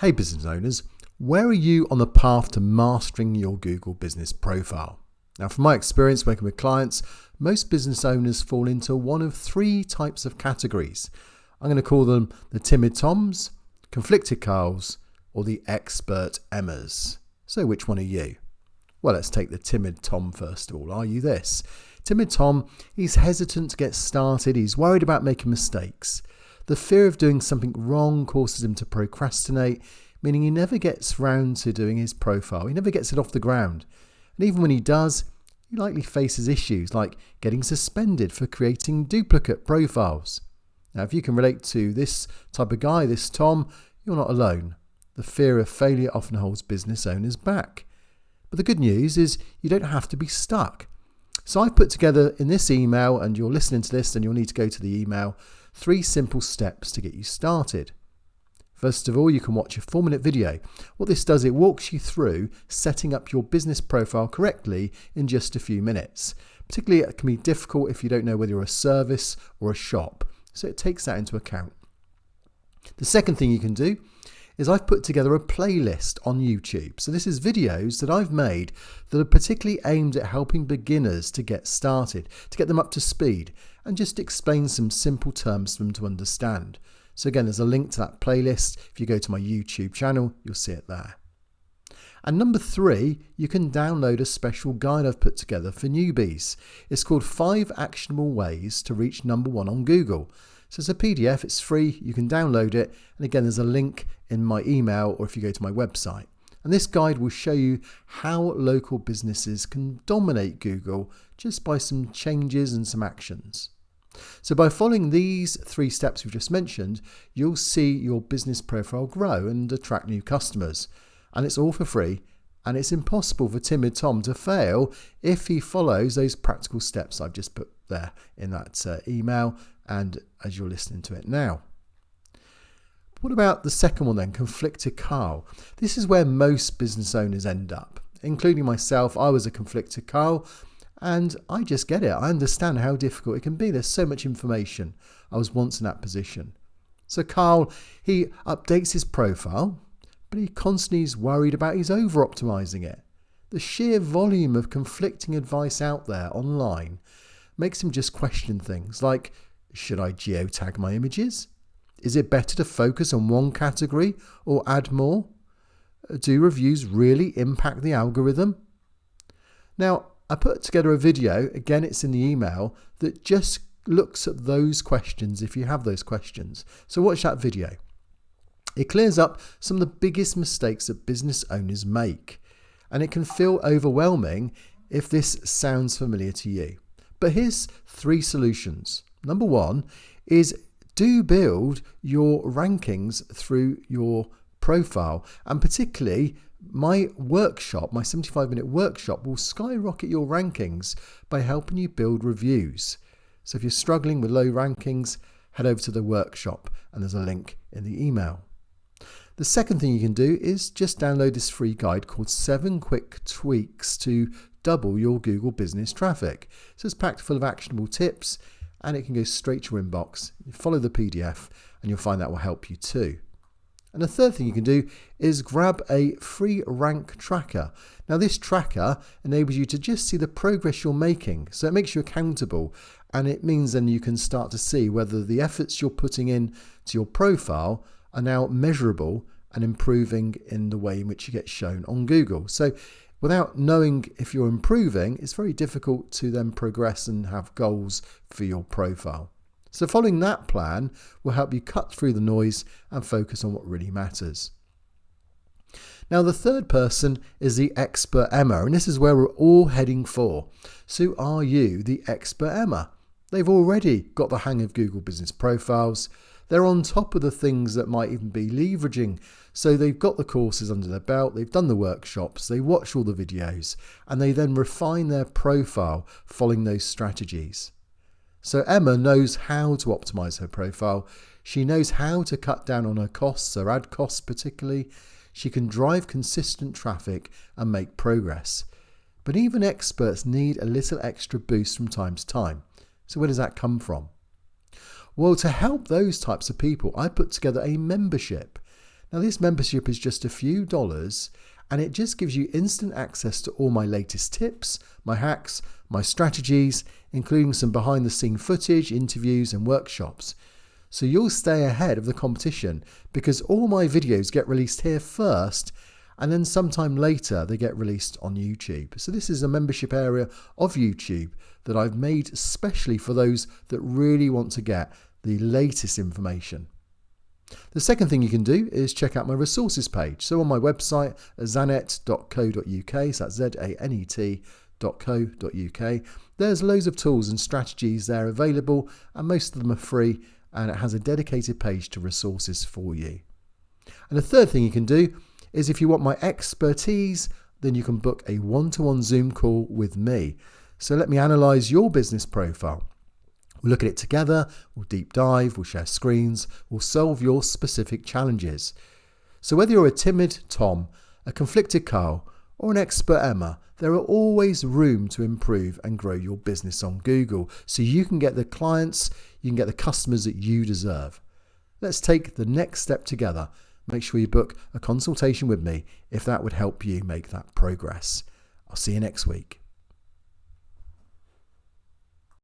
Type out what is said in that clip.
Hey business owners, where are you on the path to mastering your Google business profile? Now, from my experience working with clients, most business owners fall into one of three types of categories. I'm going to call them the timid Toms, conflicted Carls, or the expert Emmas. So which one are you? Well, let's take the timid Tom first of all. Are you this? Timid Tom, he's hesitant to get started. He's worried about making mistakes. The fear of doing something wrong causes him to procrastinate, meaning he never gets round to doing his profile. He never gets it off the ground. And even when he does, he likely faces issues like getting suspended for creating duplicate profiles. Now, if you can relate to this type of guy, this Tom, you're not alone. The fear of failure often holds business owners back. But the good news is you don't have to be stuck. So I've put together in this email, and you're listening to this and you'll need to go to the email, 3 simple steps to get you started. First of all, you can watch a 4-minute video. What this does, it walks you through setting up your business profile correctly in just a few minutes. Particularly, it can be difficult if you don't know whether you're a service or a shop. So it takes that into account. The second thing you can do is I've put together a playlist on YouTube. So this is videos that I've made that are particularly aimed at helping beginners to get started, to get them up to speed, and just explain some simple terms for them to understand. So again, there's a link to that playlist. If you go to my YouTube channel, you'll see it there. And number 3, you can download a special guide I've put together for newbies. It's called 5 Actionable Ways to Reach Number 1 on Google. So it's a PDF, it's free, you can download it. And again, there's a link in my email or if you go to my website. And this guide will show you how local businesses can dominate Google just by some changes and some actions. So by following these 3 steps we've just mentioned, you'll see your business profile grow and attract new customers. And it's all for free, and it's impossible for timid Tom to fail if he follows those practical steps I've just put there in that email and as you're listening to it now. What about the second one then, conflicted Carl? This is where most business owners end up, including myself. I was a conflicted Carl. And I just get it. I understand how difficult it can be. There's so much information. I was once in that position. So Carl, he updates his profile, but he constantly is worried about his over-optimizing it. The sheer volume of conflicting advice out there online makes him just question things like, should I geotag my images? Is it better to focus on one category or add more? Do reviews really impact the algorithm? Now, I put together a video, again it's in the email, that just looks at those questions if you have those questions. So watch that video. It clears up some of the biggest mistakes that business owners make. And it can feel overwhelming if this sounds familiar to you. But here's 3 solutions. Number 1 is do build your rankings through your profile, and particularly my workshop, my 75-minute workshop will skyrocket your rankings by helping you build reviews. So if you're struggling with low rankings, head over to the workshop and there's a link in the email. The second thing you can do is just download this free guide called 7 Quick Tweaks to Double Your Google Business Traffic. So it's packed full of actionable tips and it can go straight to your inbox. You follow the PDF and you'll find that will help you too. And the third thing you can do is grab a free rank tracker. Now this tracker enables you to just see the progress you're making. So it makes you accountable, and it means then you can start to see whether the efforts you're putting in to your profile are now measurable and improving in the way in which you get shown on Google. So without knowing if you're improving, it's very difficult to then progress and have goals for your profile. So following that plan will help you cut through the noise and focus on what really matters. Now the third person is the expert Emma, and this is where we're all heading for. So are you the expert Emma? They've already got the hang of Google business profiles. They're on top of the things that might even be leveraging. So they've got the courses under their belt, they've done the workshops, they watch all the videos, and they then refine their profile following those strategies. So Emma knows how to optimize her profile. She knows how to cut down on her costs, her ad costs particularly. She can drive consistent traffic and make progress. But even experts need a little extra boost from time to time. So where does that come from? Well, to help those types of people, I put together a membership. Now this membership is just a few dollars, and it just gives you instant access to all my latest tips, my hacks, my strategies, including some behind the scene footage, interviews and workshops. So you'll stay ahead of the competition because all my videos get released here first, and then sometime later they get released on YouTube. So this is a membership area of YouTube that I've made especially for those that really want to get the latest information. The second thing you can do is check out my resources page. So on my website, zanet.co.uk, so that's zanet.co.uk, there's loads of tools and strategies there available, and most of them are free, and it has a dedicated page to resources for you. And the third thing you can do is if you want my expertise, then you can book a one-to-one Zoom call with me. So let me analyse your business profile. We'll look at it together, we'll deep dive, we'll share screens, we'll solve your specific challenges. So whether you're a timid Tom, a conflicted Carl, or an expert Emma, there are always room to improve and grow your business on Google so you can get the clients, you can get the customers that you deserve. Let's take the next step together. Make sure you book a consultation with me if that would help you make that progress. I'll see you next week.